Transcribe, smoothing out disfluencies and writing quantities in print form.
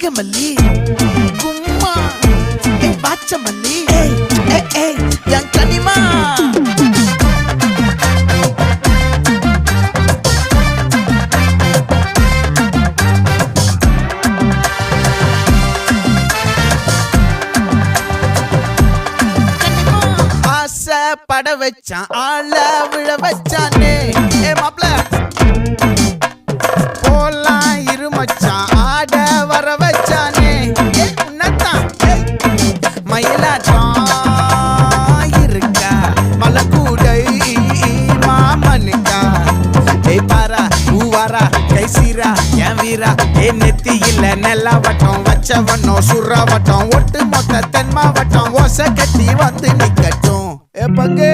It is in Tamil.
நாகமல்லி கும்மா பாச்சமல்லி என் கனிமா பட வச்சான் ஆள விழ வச்சானே மாப்ள போலாம் இருமச்சான் ஆட வர வச்சானே உன்னத்தான் மயிலாட்டம் இருக்கா மலக்கூடை மாமனுக்கா பாரா பூவாரா கைசீரா என் வீரா நெத்தி இல்ல நெல்லா வட்டம் வச்சவனும் சுறா வட்டம் ஒட்டு மொத்த தென் மாவட்டம் ஓசை கட்டி வந்து நிக்கட்டும் பங்கே